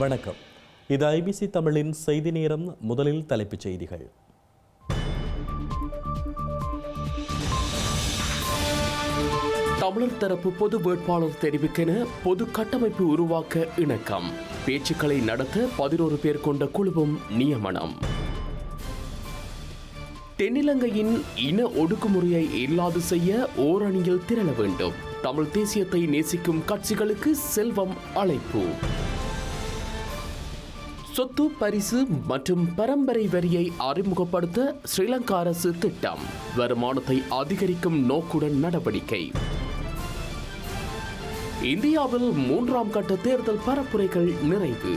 வணக்கம். இது ஐபிசி தமிழின் செய்தி நேரம். முதலில் தலைப்புச் செய்திகள். தமிழர் தரப்பு பொது வேட்பாளர் தெரிவுக்கென பொது கட்டமைப்பு உருவாக்க இணக்கம். பேச்சுக்களை நடத்த 11 பேர் கொண்ட குழுவும் நியமனம். தென்னிலங்கையின் இன ஒடுக்குமுறையை இல்லாது செய்ய ஓரணியில் திரள வேண்டும். தமிழ் தேசியத்தை நேசிக்கும் கட்சிகளுக்கு செல்வம் அழைப்பு. சொத்து பரிசு மற்றும் பரம்பரை வரியை அறிமுகப்படுத்த ஸ்ரீலங்கா அரசு திட்டம். வருமானத்தை அதிகரிக்கும் நோக்குடன் நடவடிக்கை. இந்தியாவில் 3ஆம் கட்ட தேர்தல் பரப்புரைகள் நிறைவு.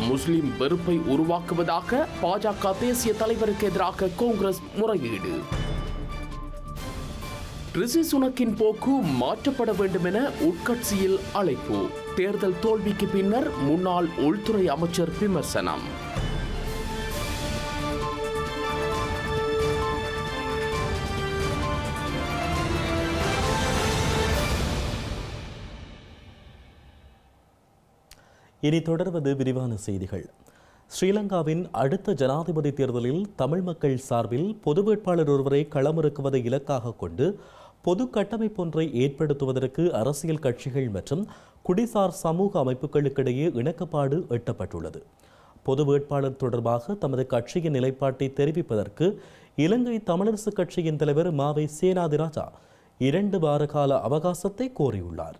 முஸ்லிம் வெறுப்பை உருவாக்குவதாக பாஜக தேசிய தலைவருக்கு எதிராக காங்கிரஸ் முறையீடு. ரிஷி சுனக்கின் போக்கு மாற்றப்பட வேண்டும் என உட்கட்சியில் அழைப்பு. தேர்தல் தோல்விக்கு பின்னர் முன்னாள் உள்துறை அமைச்சர் விமர்சனம். இனி தொடர்வது விரிவான செய்திகள். ஸ்ரீலங்காவின் அடுத்த ஜனாதிபதி தேர்தலில் தமிழ் மக்கள் சார்பில் பொது வேட்பாளர் ஒருவரை களமிறக்குவதை இலக்காக கொண்டு பொது கட்டமைப்பொன்றை ஏற்படுத்துவதற்கு அரசியல் கட்சிகள் மற்றும் குடிசார் சமூக அமைப்புகளுக்கிடையே இணக்கப்பாடு எட்டப்பட்டுள்ளது. பொது வேட்பாளர் தொடர்பாக தமது கட்சியின் நிலைப்பாட்டை தெரிவிப்பதற்கு இலங்கை தமிழரசுக் கட்சியின் தலைவர் மாவை சேனாதிராஜா 2 வார கால அவகாசத்தை கோரியுள்ளார்.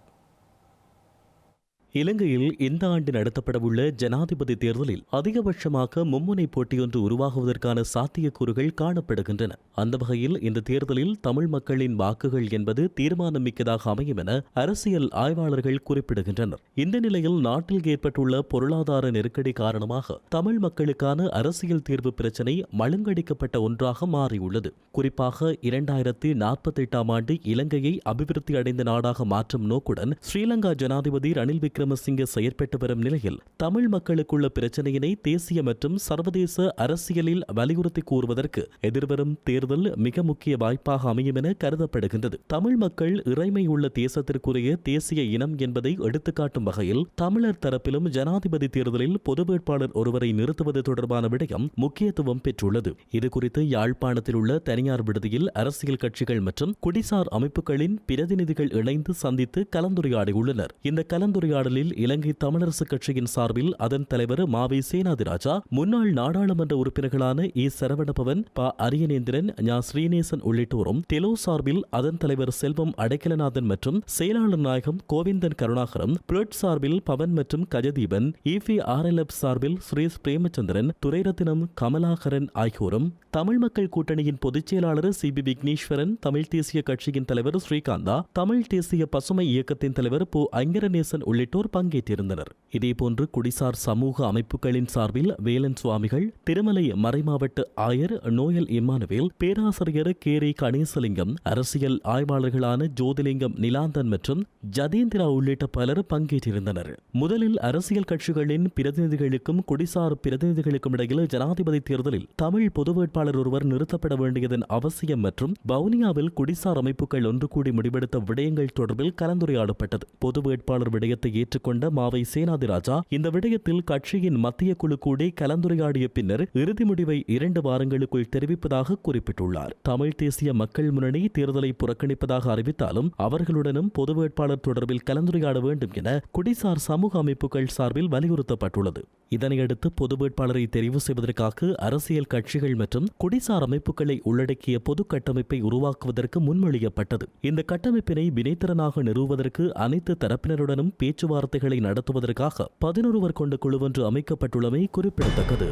இலங்கையில் இந்த ஆண்டு நடத்தப்படவுள்ள ஜனாதிபதி தேர்தலில் அதிகபட்சமாக மும்முனை போட்டியொன்று உருவாகுவதற்கான சாத்தியக்கூறுகள் காணப்படுகின்றன. அந்த வகையில் இந்த தேர்தலில் தமிழ் மக்களின் வாக்குகள் என்பது தீர்மானம் மிக்கதாக அமையும் என அரசியல் ஆய்வாளர்கள் குறிப்பிடுகின்றனர். இந்த நிலையில் நாட்டில் ஏற்பட்டுள்ள பொருளாதார நெருக்கடி காரணமாக தமிழ் மக்களுக்கான அரசியல் தீர்வு பிரச்சினை மழுங்கடிக்கப்பட்ட ஒன்றாக மாறியுள்ளது. குறிப்பாக 2048ஆம் ஆண்டு இலங்கையை அபிவிருத்தி அடைந்த நாடாக மாற்றும் நோக்குடன் ஸ்ரீலங்கா ஜனாதிபதி ரணில் விக்ரமசிங்கே செயற்பட்டு வரும் நிலையில் தமிழ் மக்களுக்குள்ள பிரச்சனையினை தேசிய மற்றும் சர்வதேச அரசியலில் வலியுறுத்தி கூறுவதற்கு எதிர்வரும் தேர்தல் மிக முக்கிய வாய்ப்பாக அமையும் என கருதப்படுகின்றது. தமிழ் மக்கள் இறைமையுள்ள தேசத்திற்குரிய தேசிய இனம் என்பதை எடுத்துக்காட்டும் வகையில் தமிழர் தரப்பிலும் ஜனாதிபதி தேர்தலில் பொது வேட்பாளர் ஒருவரை நிறுத்துவது தொடர்பான விடயம் முக்கியத்துவம் பெற்றுள்ளது. இதுகுறித்து யாழ்ப்பாணத்தில் உள்ள தனியார் விடுதியில் அரசியல் கட்சிகள் மற்றும் குடிசார் அமைப்புகளின் பிரதிநிதிகள் இணைந்து சந்தித்து கலந்துரையாடியுள்ளனர். இந்த கலந்துரையாடலில் இலங்கை தமிழரசுக் கட்சியின் சார்பில் அதன் தலைவர் மாவை சேனாதிராஜா, முன்னாள் நாடாளுமன்ற உறுப்பினர்களான இ. சரவணபவன், ப. அரியநேந்திரன், ஞா. ஸ்ரீநேசன் உள்ளிட்டோரும், டெலோ சார்பில் அதன் தலைவர் செல்வம் அடைக்கலநாதன் மற்றும் செயலாளர் நாயகம் கோவிந்தன் கருணாகரம், பிளட் சார்பில் பவன் மற்றும் கஜதீபன், EPRLF சார்பில் சுரேஷ் பிரேமச்சந்திரன், துரைரத்தினம் கமலாகரன் ஆகியோரும், தமிழ் மக்கள் கூட்டணியின் பொதுச் செயலாளர் CB விக்னேஸ்வரன், தமிழ் தேசிய கட்சியின் தலைவர் ஸ்ரீகாந்தா, தமிழ் தேசிய பசுமை இயக்கத்தின் தலைவர் பு. ஐங்கரநேசன் உள்ளிட்டோர் பங்கேற்றிருந்தனர். இதேபோன்று குடிசார் சமூக அமைப்புகளின் சார்பில் வேலன் சுவாமிகள், திருமலை மறைமாவட்ட ஆயர் நோயல் இம்மானுவேல், பேராசிரியர் கேரி கணேசலிங்கம், அரசியல் ஆய்வாளர்களான ஜோதிலிங்கம் நிலாந்தன் மற்றும் ஜதேந்திரா உள்ளிட்ட பலர் பங்கேற்றிருந்தனர். முதலில் அரசியல் கட்சிகளின் பிரதிநிதிகளுக்கும் குடிசார் பிரதிநிதிகளுக்கும் இடையில் ஜனாதிபதி தேர்தலில் தமிழ் பொது வேட்பாளர் ஒருவர் நிறுத்தப்பட வேண்டியதன் அவசியம் மற்றும் வவுனியாவில் குடிசார் அமைப்புகள் ஒன்று கூடி முடிவெடுத்த விடயங்கள் தொடர்பில் கலந்துரையாடப்பட்டது. பொது வேட்பாளர் விடயத்தை ஏற்றுக்கொண்ட மாவை சேனாதிராஜா இந்த விடயத்தில் கட்சியின் மத்திய குழு கூடி கலந்துரையாடிய பின்னர் இறுதி முடிவை 2 வாரங்களுக்குள் தெரிவிப்பதாக குறிப்பிட்டுள்ளார். தமிழ் தேசிய மக்கள் முன்னணி தேர்தலை புறக்கணிப்பதாக அறிவித்தாலும் அவர்களுடனும் பொது வேட்பாளர் தொடர்பில் கலந்துரையாட வேண்டும் என குடிசார் சமூக அமைப்புகள் சார்பில் வலியுறுத்தப்பட்டுள்ளது. இதனையடுத்து பொது வேட்பாளரை தெரிவு செய்வதற்காக அரசியல் கட்சிகள் மற்றும் குடிசார் அமைப்புகளை உள்ளடக்கிய பொது கட்டமைப்பை உருவாக்குவதற்கு முன்மொழியப்பட்டது. இந்த கட்டமைப்பினை வினைத்திறனாக நிறுவுவதற்கு அனைத்து தரப்பினருடனும் பேச்சுவார்த்தைகளை நடத்துவதற்காக 11 கொண்ட குழு ஒன்று அமைக்கப்பட்டுள்ளமை குறிப்பிடத்தக்கது.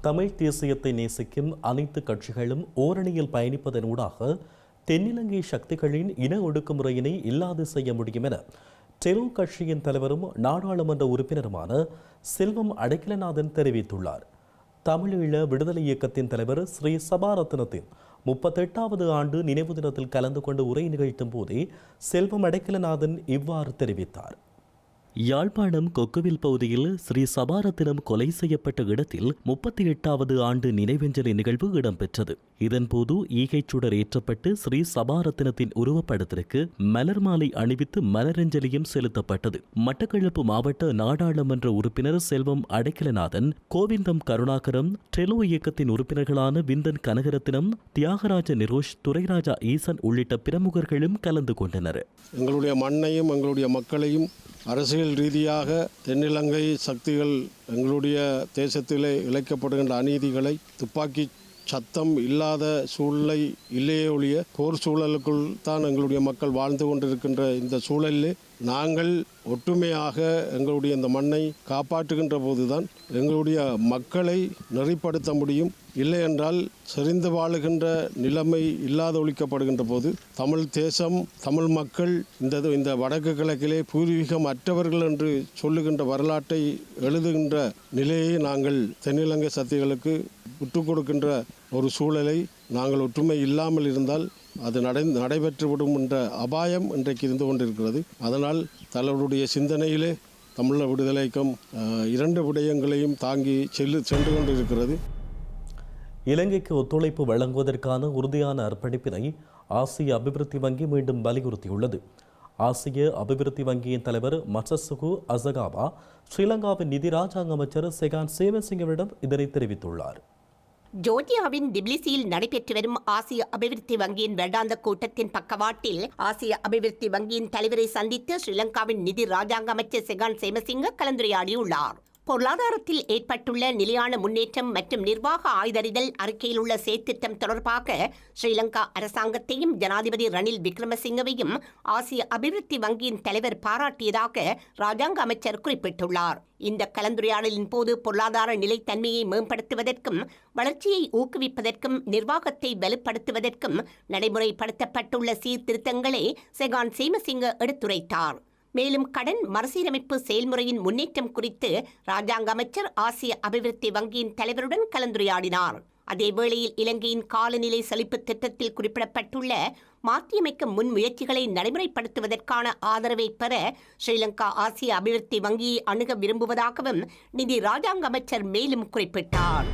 தமிழ் தேசியத்தை நேசிக்கும் அனைத்து கட்சிகளும் ஓரணியில் பயணிப்பதனூடாக தென்னிலங்கை சக்திகளின் இன ஒடுக்குமுறையினை இல்லாது செய்ய முடியும் என டெலோ கட்சியின் தலைவரும் நாடாளுமன்ற உறுப்பினருமான செல்வம் அடைக்கலநாதன் தெரிவித்துள்ளார். தமிழீழ விடுதலை இயக்கத்தின் தலைவர் ஸ்ரீ சபாரத்னத்தின் 38வது ஆண்டு நினைவு தினத்தில் கலந்து கொண்டு உரை நிகழ்த்தும் போதே செல்வம் அடைக்கலநாதன் இவ்வாறு தெரிவித்தார். யாழ்ப்பாணம் கொக்குவில் பகுதியில் ஸ்ரீ சபாரத்தினம் கொலை செய்யப்பட்ட இடத்தில் 38வது ஆண்டு நினைவஞ்சலி நிகழ்வு இடம்பெற்றது. இதன்போது ஈகைச் சுடர் ஏற்றப்பட்டு ஸ்ரீ சபாரத்தினத்தின் உருவப்படத்திற்கு மலர் மாலை அணிவித்து மலரஞ்சலியும் செலுத்தப்பட்டது. மட்டக்களப்பு மாவட்ட நாடாளுமன்ற உறுப்பினர் செல்வம் அடைக்கலநாதன், கோவிந்தம் கருணாகரம், டெலோ இயக்கத்தின் உறுப்பினர்களான விந்தன் கனகரத்தினம், தியாகராஜ நிரோஷ், துரைராஜா ஈசன் உள்ளிட்ட பிரமுகர்களும் கலந்து கொண்டனர். எங்களுடைய மண்ணையும் எங்களுடைய மக்களையும் அரசியல் ரீதியாக தென்னிலங்கை சக்திகள் எங்களுடைய தேசத்திலே இழைக்கப்படுகின்ற அநீதிகளை துப்பாக்கி சத்தம் இல்லாத சூழலை இல்லையே ஒழிய போர் சூழலுக்குள் தான் எங்களுடைய மக்கள் வாழ்ந்து கொண்டிருக்கின்ற இந்த சூழலில் நாங்கள் ஒற்றுமையாக எங்களுடைய இந்த மண்ணை காப்பாற்றுகின்ற போதுதான் எங்களுடைய மக்களை நெறிப்படுத்த முடியும். இல்லை என்றால் செறிந்து வாழுகின்ற நிலைமை இல்லாத ஒழிக்கப்படுகின்ற போது தமிழ் தேசம், தமிழ் மக்கள் இந்த வடக்கு கிழக்கிலே பூர்வீகம் அற்றவர்கள் என்று சொல்லுகின்ற வரலாற்றை எழுதுகின்ற நிலையை நாங்கள் தென்னிலங்கை சக்திகளுக்கு விட்டுக் கொடுக்கின்ற ஒரு சூழலை நாங்கள் ஒற்றுமை இல்லாமல் இருந்தால் அது நடைபெற்றுவிடும் என்ற அபாயம் இன்றைக்கு இருந்து கொண்டிருக்கிறது. அதனால் தலைவருடைய சிந்தனையிலே தமிழ விடுதலைக்கும் 2 விடயங்களையும் தாங்கி சென்று கொண்டிருக்கிறது. இலங்கைக்கு ஒத்துழைப்பு வழங்குவதற்கான உறுதியான அர்ப்பணிப்பினை ஆசிய அபிவிருத்தி வங்கி மீண்டும் வலியுறுத்தியுள்ளது. ஆசிய அபிவிருத்தி வங்கியின் தலைவர் மசசுகு அசகாவா ஸ்ரீலங்காவின் நிதி ராஜாங்க அமைச்சர் செகான் சேமசிங்கவிடம் இதனை தெரிவித்துள்ளார். ஜோர்ஜியாவின் டிபிலிசியில் நடைபெற்று வரும் ஆசிய அபிவிருத்தி வங்கியின் வருடாந்த கூட்டத்தின் பக்கவாட்டில் ஆசிய அபிவிருத்தி வங்கியின் தலைவரை சந்தித்து ஸ்ரீலங்காவின் நிதி ராஜாங்க அமைச்சர் செகான் சேமசிங்க கலந்துரையாடியுள்ளார். பொருளாதாரத்தில் ஏற்பட்டுள்ள நிலையான முன்னேற்றம் மற்றும் நிர்வாக ஆய்தறிதல் அறிக்கையில் உள்ள செயற்திட்டம் தொடர்பாக ஸ்ரீலங்கா அரசாங்கத்தையும் ஜனாதிபதி ரணில் விக்ரமசிங்கவையும் ஆசிய அபிவிருத்தி வங்கியின் தலைவர் பாராட்டியதாக ராஜாங்க அமைச்சர் குறிப்பிட்டுள்ளார். இந்த கலந்துரையாடலின் போது பொருளாதார நிலைத்தன்மையை மேம்படுத்துவதற்கும் வளர்ச்சியை ஊக்குவிப்பதற்கும் நிர்வாகத்தை வலுப்படுத்துவதற்கும் நடைமுறைப்படுத்தப்பட்டுள்ள சீர்திருத்தங்களை செகான் சேமசிங்க எடுத்துரைத்தார். மேலும் கடன் மறுசீரமைப்பு செயல்முறையின் முன்னேற்றம் குறித்து ராஜாங்க அமைச்சர் ஆசிய அபிவிருத்தி வங்கியின் தலைவருடன் கலந்துரையாடினார். அதேவேளையில் இலங்கையின் காலநிலை செழிப்பு திட்டத்தில் குறிப்பிடப்பட்டுள்ள மாற்றியமைக்கும் முன்முயற்சிகளை நடைமுறைப்படுத்துவதற்கான ஆதரவை பெற ஸ்ரீலங்கா ஆசிய அபிவிருத்தி வங்கியை அணுக விரும்புவதாகவும் நிதி ராஜாங்க அமைச்சர் மேலும் குறிப்பிட்டார்.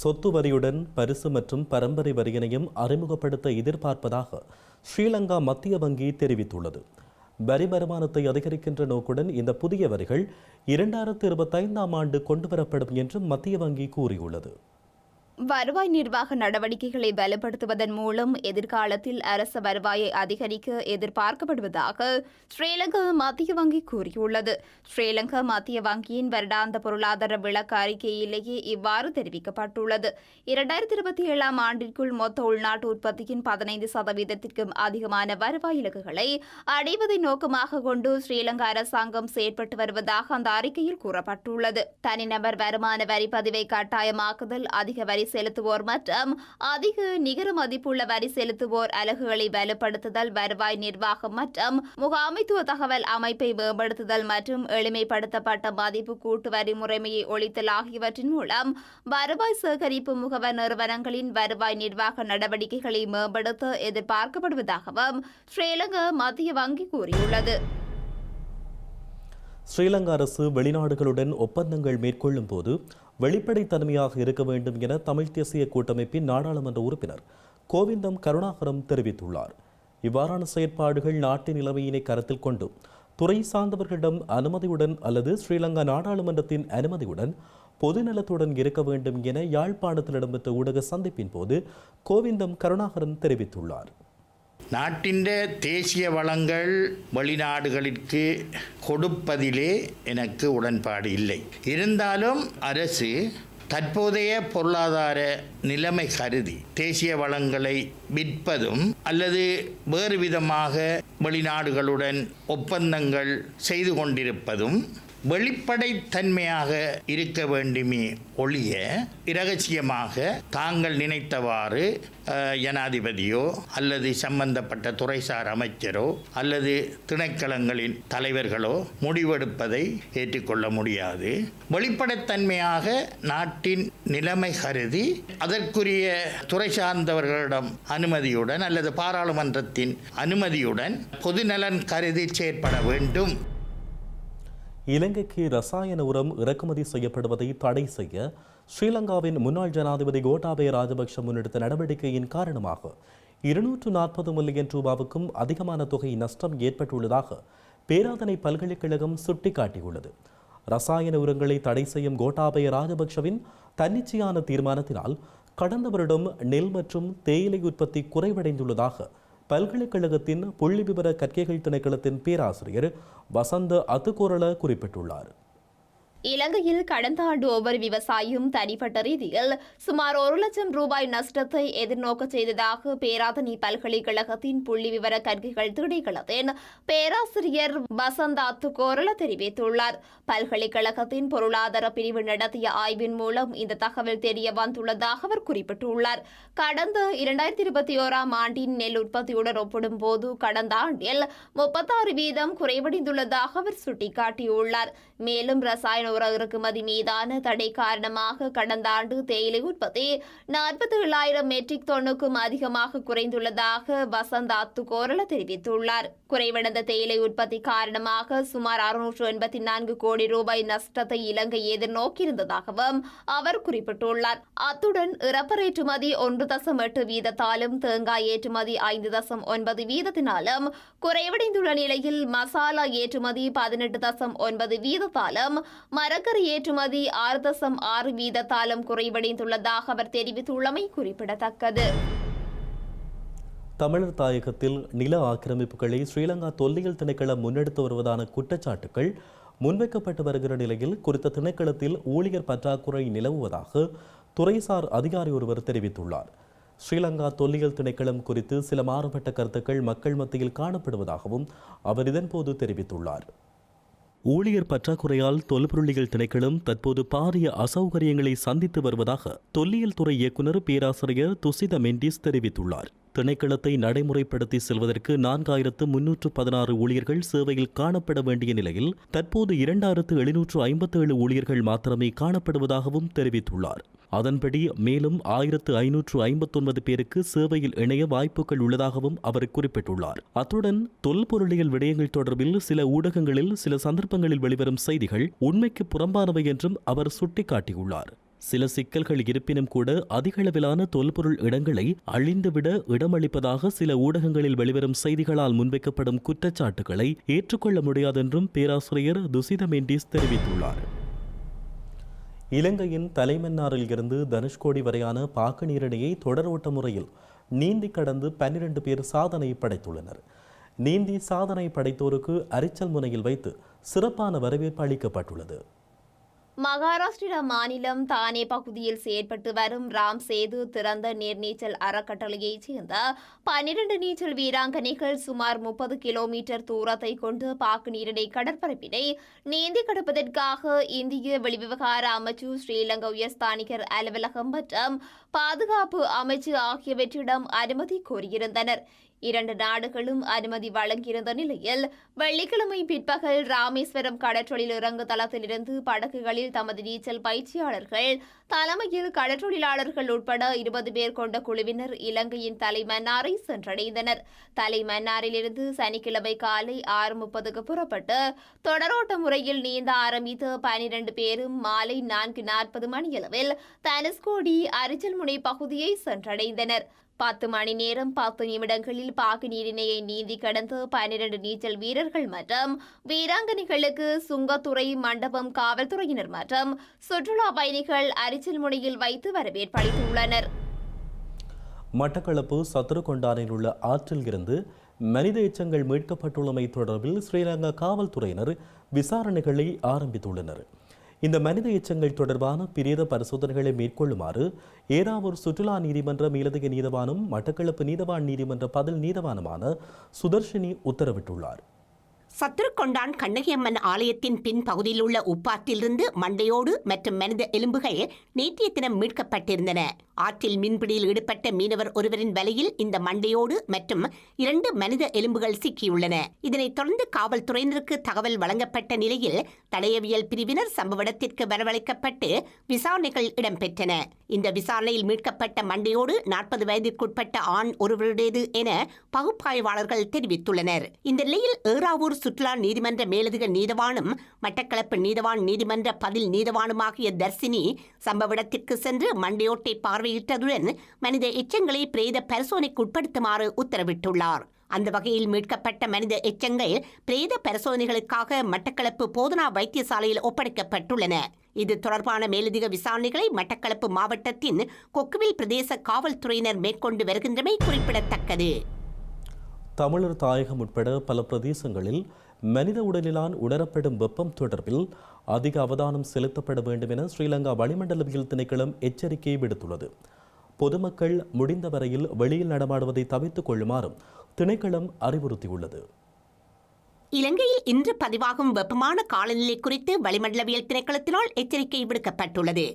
சொத்து வரியுடன் பரிசு மற்றும் பரம்பரை வரியினையும் அறிமுகப்படுத்த எதிர்பார்ப்பதாக ஸ்ரீலங்கா மத்திய வங்கி தெரிவித்துள்ளது. வரி வருமானத்தை அதிகரிக்கின்ற நோக்குடன் இந்த புதிய வரிகள் 2025ஆம் ஆண்டு கொண்டுவரப்படும் என்று மத்திய வங்கி கூறியுள்ளது. வருவாய் நிர்வாக நடவடிக்கைகளை வலுப்படுத்துவதன் மூலம் எதிர்காலத்தில் அரச வருவாயை அதிகரிக்க எதிர்பார்க்கப்படுவதாக ஸ்ரீலங்கா மத்திய வங்கி கூறியுள்ளது. ஸ்ரீலங்கா மத்திய வங்கியின் வருடாந்த பொருளாதார விளக்க அறிக்கையிலேயே இவ்வாறு தெரிவிக்கப்பட்டுள்ளது. 2027ஆம் ஆண்டிற்குள் மொத்த உள்நாட்டு உற்பத்தியின் 15%க்கும் அதிகமான வருவாய் இலக்குகளை அடைவதை நோக்கமாக கொண்டு ஸ்ரீலங்கா அரசாங்கம் செயற்பட்டு வருவதாக அந்த அறிக்கையில் கூறப்பட்டுள்ளது. தனிநபர் வருமான வரி பதிவை கட்டாயமாக்குதல், அதிக வரி செலுத்துவோர் மற்றும் அதிக நிகர மதிப்புள்ள வரி செலுத்துவோர் அலகுகளை வலுப்படுத்துதல், வருவாய் நிர்வாகம் மற்றும் முகாமைத்துவ தகவல் அமைப்பை மேம்படுத்துதல் மற்றும் எளிமைப்படுத்தப்பட்ட மதிப்பு கூட்டு வரி முறைமையை ஒழித்தல் ஆகியவற்றின் மூலம் வருவாய் சேகரிப்பு முகவர் நிறுவனங்களின் வருவாய் நிர்வாக நடவடிக்கைகளை மேம்படுத்த எதிர்பார்க்கப்படுவதாகவும் ஸ்ரீலங்கா மத்திய வங்கி கூறியுள்ளது. ஸ்ரீலங்கா அரசு வெளிநாடுகளுடன் ஒப்பந்தங்கள் மேற்கொள்ளும் போது வெளிப்படைத்தன்மையாக இருக்க வேண்டும் என தமிழ் தேசிய கூட்டமைப்பின் நாடாளுமன்ற உறுப்பினர் கோவிந்தம் கருணாகரம் தெரிவித்துள்ளார். இவ்வாறான செயற்பாடுகள் நாட்டின் நிலைமையினை கருத்தில் கொண்டு துறை சார்ந்தவர்களிடம் அனுமதியுடன் அல்லது ஸ்ரீலங்கா நாடாளுமன்றத்தின் அனுமதியுடன் பொதுநலத்துடன் இருக்க வேண்டும் என யாழ்ப்பாணத்தில் இடம்பெற்ற ஊடக சந்திப்பின் போது கோவிந்தம் கருணாகரன் தெரிவித்துள்ளார். நாட்டின் தேசிய வளங்கள் வெளிநாடுகளிற்கு கொடுப்பதிலே எனக்கு உடன்பாடு இல்லை. இருந்தாலும் அரசு தற்போதைய பொருளாதார நிலைமை கருதி தேசிய வளங்களை விற்பதும் அல்லது வேறு விதமாக வெளிநாடுகளுடன் ஒப்பந்தங்கள் செய்து கொண்டிருப்பதும் வெளிப்படைத்தன்மையாக இருக்க வேண்டுமே ஒழிய இரகசியமாக தாங்கள் நினைத்தவாறு ஜனாதிபதியோ அல்லது சம்பந்தப்பட்ட துறைசார் அமைச்சரோ அல்லது திணைக்களங்களின் தலைவர்களோ முடிவெடுப்பதை ஏற்றுக்கொள்ள முடியாது. வெளிப்படைத்தன்மையாக நாட்டின் நிலைமை கருதி அதற்குரிய துறை சார்ந்தவர்களிடம் அனுமதியுடன் அல்லது பாராளுமன்றத்தின் அனுமதியுடன் பொதுநலன் கருதி செயற்பட வேண்டும். இலங்கைக்கு ரசாயன உரம் இறக்குமதி செய்யப்படுவதை தடை செய்ய ஸ்ரீலங்காவின் முன்னாள் ஜனாதிபதி கோட்டாபய ராஜபக்ஷ முன்னெடுத்த நடவடிக்கையின் காரணமாக 240 மில்லியன் ரூபாவுக்கும் அதிகமான தொகை நஷ்டம் ஏற்பட்டுள்ளதாக பேராதனை பல்கலைக்கழகம் சுட்டிக்காட்டியுள்ளது. ரசாயன உரங்களை தடை செய்யும் கோட்டாபய ராஜபக்ஷவின் தன்னிச்சையான தீர்மானத்தினால் கடந்த வருடம் நெல் மற்றும் தேயிலை உற்பத்தி குறைவடைந்துள்ளதாக பல்கலைக்கழகத்தின் புள்ளிவிவர கற்கைகள் திணைக்களத்தின் பேராசிரியர் வசந்த அத்துக்கோரள குறிப்பிட்டுள்ளார். இலங்கையில் கடந்த ஆண்டு ஒவ்வொரு விவசாயியும் தனிப்பட்ட ரீதியில் சுமார் 1 லட்சம் ரூபாய் நஷ்டத்தை எதிர்நோக்க செய்ததாக பேராதனை பல்கலைக்கழகத்தின் புள்ளி விவர கற்கைகள் திணைக்களத்தின் பேராசிரியர் வசந்த அத்துக்கோரள தெரிவித்துள்ளார். பல்கலைக்கழகத்தின் பொருளாதார பிரிவு நடத்திய ஆய்வின் மூலம் இந்த தகவல் தெரிய வந்துள்ளதாக அவர் குறிப்பிட்டுள்ளார். கடந்த 2021 ஆண்டின் நெல் உற்பத்தியுடன் ஒப்பிடும்போது கடந்த ஆண்டில் 36% குறைவடைந்துள்ளதாக அவர் சுட்டிக்காட்டியுள்ளார். மேலும் ரசாயன உர இறக்குமதி மீதான தடை காரணமாக கடந்த ஆண்டு தேயிலை உற்பத்தி 47,000 மெட்ரிக் டன்னுக்கும் அதிகமாக குறைந்துள்ளதாக வசந்த அத்துக்கோரள தெரிவித்துள்ளார். குறைவடைந்த தேயிலை உற்பத்தி காரணமாக சுமார் 684 கோடி ரூபாய் நஷ்டத்தை இலங்கை எதிர்நோக்கியிருந்ததாகவும் அவர் குறிப்பிட்டுள்ளார். அத்துடன் இறப்பர் ஏற்றுமதி 1.8 வீதத்தாலும் தேங்காய் ஏற்றுமதி 5.9 வீதத்தினாலும் குறைவடைந்துள்ள நிலையில் மசாலா ஏற்றுமதி 18.9 வீதத்தாலும் மரக்கறி ஏற்றுமதி 6.6 வீதத்தாலும் குறைவடைந்துள்ளதாக அவர் தெரிவித்துள்ளமை குறிப்பிடத்தக்கது. தமிழர் தாயகத்தில் நில ஆக்கிரமிப்புகளை ஸ்ரீலங்கா தொல்லியல் திணைக்களம் முன்னெடுத்து வருவதான குற்றச்சாட்டுகள் முன்வைக்கப்பட்டு வருகிற நிலையில் குறித்த திணைக்களத்தில் ஊழியர் பற்றாக்குறை நிலவுவதாக துறைசார் அதிகாரி ஒருவர் தெரிவித்துள்ளார். ஸ்ரீலங்கா தொல்லியல் திணைக்களம் குறித்து சில மாறுபட்ட கருத்துக்கள் மக்கள் மத்தியில் காணப்படுவதாகவும் அவர் இதன்போது தெரிவித்துள்ளார். ஊழியர் பற்றாக்குறையால் தொல்பொருளியல் திணைக்களம் தற்போது பாரிய அசௌகரியங்களை சந்தித்து வருவதாக தொல்லியல் துறை இயக்குநர் பேராசிரியர் துசித மெண்டிஸ் தெரிவித்துள்ளார். திணைக்களத்தை நடைமுறைப்படுத்தி செல்வதற்கு 4,316 ஊழியர்கள் சேவையில் காணப்பட வேண்டிய நிலையில் தற்போது 2,757 ஊழியர்கள் மாத்திரமே காணப்படுவதாகவும் தெரிவித்துள்ளார். அதன்படி மேலும் 1,559 பேருக்கு சேவையில் இணைய வாய்ப்புகள் உள்ளதாகவும் அவர் குறிப்பிட்டுள்ளார். அத்துடன் தொல்பொருளியல் விடயங்கள் தொடர்பில் சில ஊடகங்களில் சில சந்தர்ப்பங்களில் வெளிவரும் செய்திகள் உண்மைக்கு புறம்பானவை என்றும் அவர் சுட்டிக்காட்டியுள்ளார். சில சிக்கல்கள் இருப்பினும் கூட அதிகளவிலான தொல்பொருள் இடங்களை அழிந்துவிட இடமளிப்பதாக சில ஊடகங்களில் வெளிவரும் செய்திகளால் முன்வைக்கப்படும் குற்றச்சாட்டுகளை ஏற்றுக்கொள்ள முடியாதென்றும் பேராசிரியர் துசித மெண்டிஸ் தெரிவித்துள்ளார். இலங்கையின் தலைமன்னாரில் இருந்து தனுஷ்கோடி வரையான பாக்கு நீரிணையை தொடர் ஓட்ட முறையில் நீந்தி கடந்து 12 பேர் சாதனை படைத்துள்ளனர். நீந்தி சாதனை படைத்தோருக்கு அரிச்சல் முனையில் வைத்து சிறப்பான வரவேற்பு அளிக்கப்பட்டுள்ளது. மகாராஷ்டிரா மாநிலம் தானே பகுதியில் செயற்பட்டு வரும் ராம் சேது திறந்த நீர்நீச்சல் அறக்கட்டளையைச் சேர்ந்த 12 நீச்சல் வீராங்கனைகள் சுமார் 30 கிலோமீட்டர் தூரத்தை கொண்டு பாக்கு நீரிணை கடற்பரப்பினை நீந்தி கடப்பதற்காக இந்திய வெளிவிவகார அமைச்சு, ஸ்ரீலங்கா உயர்ஸ்தானிகர் அலுவலகம் மற்றும் பாதுகாப்பு அமைச்சு ஆகியவற்றிடம் அனுமதி கோரியிருந்தனர். 2 நாடுகளும் அனுமதி வழங்கியிருந்த நிலையில் வெள்ளிக்கிழமை பிற்பகல் ராமேஸ்வரம் கடற்றொழில் இறங்கு தளத்திலிருந்து படகுகளில் தமது நீச்சல் பயிற்சியாளர்கள் தலைமையில் கடற்றொழிலாளர்கள் உட்பட 20 பேர் கொண்ட குழுவினர் இலங்கையின் தலைமன்னாரை சென்றடைந்தனர். தலைமன்னாரிலிருந்து சனிக்கிழமை காலை 6:30க்கு புறப்பட்டு தொடரோட்ட முறையில் நீந்த ஆரம்பித்த 12 பேரும் மாலை 4:40 மணியளவில் தனுஷ்கோடி அரிச்சல் முனை பகுதியை சென்றடைந்தனர். 10 மணி நேரம் 10 நிமிடங்களில் பாக்கு நீரிணையை நீந்தி கடந்த 12 நீச்சல் வீரர்கள் மற்றும் வீராங்கனைகளுக்கு சுங்கத்துறை, மண்டபம் காவல்துறையினர் மற்றும் சுற்றுலா பயணிகள் அரிச்சல் முனையில் வைத்து வரவேற்பளித்துள்ளனர். மட்டக்களப்பு சத்துருக்கொண்டானில் உள்ள ஆற்றில் இருந்து மனித எச்சங்கள் மீட்கப்பட்டுள்ளமை தொடர்பில் ஸ்ரீலங்கா காவல்துறையினர் விசாரணைகளை ஆரம்பித்துள்ளனர். இந்த மனித எச்சங்கள் தொடர்பான பிரேத பரிசோதனைகளை மேற்கொள்ளுமாறு ஏறாவூர் சுற்றுலா நீதிமன்ற மேலதிக நீதவானும் மட்டக்களப்பு நீதவான் நீதிமன்ற பதில் நீதவானுமான சுதர்ஷினி உத்தரவிட்டுள்ளார். சத்துருக்கொண்டான் கண்ணகியம்மன் ஆலயத்தின் பின்பகுதியில் உள்ள உப்பாற்றிலிருந்து மண்டையோடு மற்றும் மனித எலும்புகள் நேற்றைய தினம் மீட்கப்பட்டிருந்தன. ஆற்றில் மீன்பிடியில் ஈடுபட்ட மீனவர் ஒருவரின் வலையில் இந்த மண்டையோடு மற்றும் 2 மனித எலும்புகள் சிக்கியுள்ளன. இதனைத் தொடர்ந்து காவல்துறையினருக்கு தகவல் வழங்கப்பட்ட நிலையில் தடயவியல் பிரிவினர் சம்பவ இடத்திற்கு வரவழைக்கப்பட்டு விசாரணைகள் இடம்பெற்றன. இந்த விசாரணையில் மீட்கப்பட்ட மண்டையோடு 40 வயதிற்குட்பட்ட ஆண் ஒருவருடையது என பகுப்பாய்வாளர்கள் தெரிவித்துள்ளனர். இந்த நிலையில் ஏறாவூர் சுற்றுலா நீதிமன்ற மேலதிக நீதவானும் மட்டக்களப்பு நீதவான் நீதிமன்ற பதில் நீதவானுமாகிய தர்சினி சம்பவ இடத்திற்கு சென்று மண்டையோட்டை பார்வையிட்டதுடன் மனித எச்சங்களை பிரேத பரிசோதனைக்கு உட்படுத்துமாறு உத்தரவிட்டுள்ளார். அந்த வகையில் மீட்கப்பட்ட மனித எச்சங்கள் பிரேத பரிசோதனைகளுக்காக மட்டக்களப்பு போதனா வைத்தியசாலையில் ஒப்படைக்கப்பட்டுள்ளன. இது தொடர்பான மேலதிக விசாரணைகளை மட்டக்களப்பு மாவட்டத்தின் கொக்குவில் பிரதேச காவல்துறையினர் மேற்கொண்டு வருகின்றமை குறிப்பிடத்தக்கது. தமிழர் தாயகம் உட்பட பல பிரதேசங்களில் மனித உடலிலான் உணரப்படும் வெப்பம் தொடர்பில் அதிக அவதானம் செலுத்தப்பட வேண்டும் என ஸ்ரீலங்கா வளிமண்டலவியல் திணைக்களம் எச்சரிக்கை விடுத்துள்ளது. பொதுமக்கள் முடிந்த வரையில் வெளியில் நடமாடுவதை தவிர்த்துக் கொள்ளுமாறும் திணைக்களம் அறிவுறுத்தியுள்ளது. இலங்கையில் இன்று பதிவாகும் வெப்பமான காலநிலை குறித்து வளிமண்டலவியல் திணைக்களத்தினால் எச்சரிக்கை விடுக்கப்பட்டுள்ளது.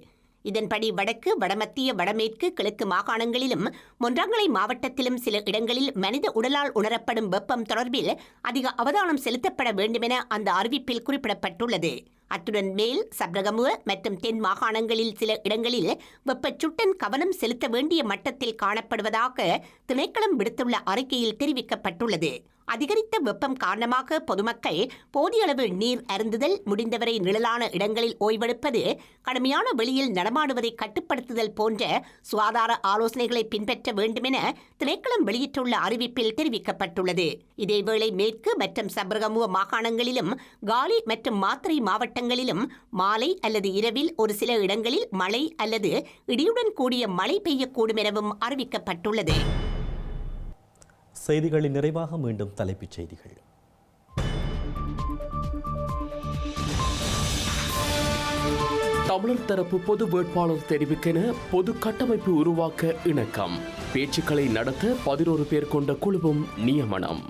இதன்படி வடக்கு, வடமத்திய, வடமேற்கு, கிழக்கு மாகாணங்களிலும் மொன்றாங்கலை மாவட்டத்திலும் சில இடங்களில் மனித உடலால் உணரப்படும் வெப்பம் தொடர்பில் அதிக அவதானம் செலுத்தப்பட வேண்டுமென அந்த அறிவிப்பில் குறிப்பிடப்பட்டுள்ளது. அத்துடன் மேல், சப்ரகமுவ மற்றும் தென் மாகாணங்களில் சில இடங்களில் வெப்பச்சுட்டன் கவனம் செலுத்த வேண்டிய மட்டத்தில் காணப்படுவதாக திணைக்களம் விடுத்துள்ள அறிக்கையில் தெரிவிக்கப்பட்டுள்ளது. அதிகரித்த வெப்பம் காரணமாக பொதுமக்கள் போதிய அளவு நீர் அருந்துதல், முடிந்தவரை நிழலான இடங்களில் ஓய்வெடுப்பது, கடுமையான வெளியில் நடமாடுவதை கட்டுப்படுத்துதல் போன்ற சுகாதார ஆலோசனைகளை பின்பற்ற வேண்டுமென திணைக்களம் வெளியிட்டுள்ள அறிவிப்பில் தெரிவிக்கப்பட்டுள்ளது. இதேவேளை மேற்கு மற்றும் சப்ரகமுவ மாகாணங்களிலும் காலி மற்றும் மாத்தறை மாவட்டங்களிலும் மாலை அல்லது இரவில் ஒரு சில இடங்களில் மழை அல்லது இடியுடன் கூடிய மழை பெய்யக்கூடும் எனவும் அறிவிக்கப்பட்டுள்ளது. செய்திகளின் நிறைவாக மீண்டும் தலைப்புச் செய்திகள். தமிழர் தரப்பு பொது வேட்பாளர் தெரிவிக்கென பொது கட்டமைப்பு உருவாக்க இணக்கம். பேச்சுக்களை நடத்த 11 பேர் கொண்ட குழுவும் நியமனம்.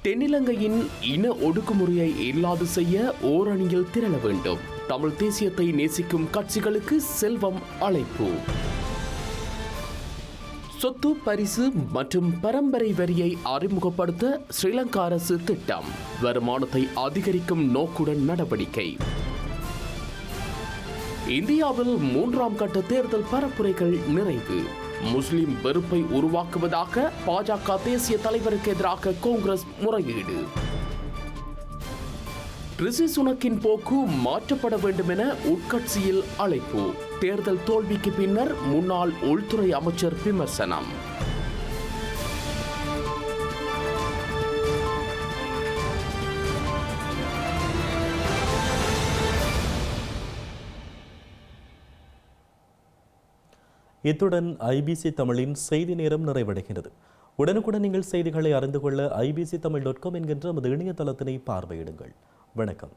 தென்னிலங்கையின் இன ஒடுக்குமுறையை இல்லாது செய்ய ஓரணியில் திரள வேண்டும். தமிழ் தேசியத்தை நேசிக்கும் கட்சிகளுக்கு செல்வம் அழைப்பு. சொத்து பரிசு மற்றும் பரம்பரை வரியை அறிமுகப்படுத்த ஸ்ரீலங்கா அரசு திட்டம். வருமானத்தை அதிகரிக்கும் நோக்குடன் நடவடிக்கை. இந்தியாவில் 3ஆம் கட்ட தேர்தல் பரப்புரைகள் நிறைவு. முஸ்லிம் வெறுப்பை உருவாக்குவதாக பாஜக தேசிய தலைவருக்கு எதிராக காங்கிரஸ் முறையீடு. ரிஷி சுனக்கின் போக்கு மாற்றப்பட வேண்டும் என உட்கட்சியில் அழைப்பு. தேர்தல் தோல்விக்கு பின்னர் முன்னாள் உள்துறை அமைச்சர் விமர்சனம். இத்துடன் ஐபிசி தமிழின் செய்தி நேரம் நிறைவடைகிறது. உடனுக்குடன் நீங்கள் செய்திகளை அறிந்து கொள்ள ibctamil.com என்கின்ற நமது இணையதளத்தினை பார்வையிடுங்கள். வணக்கம்.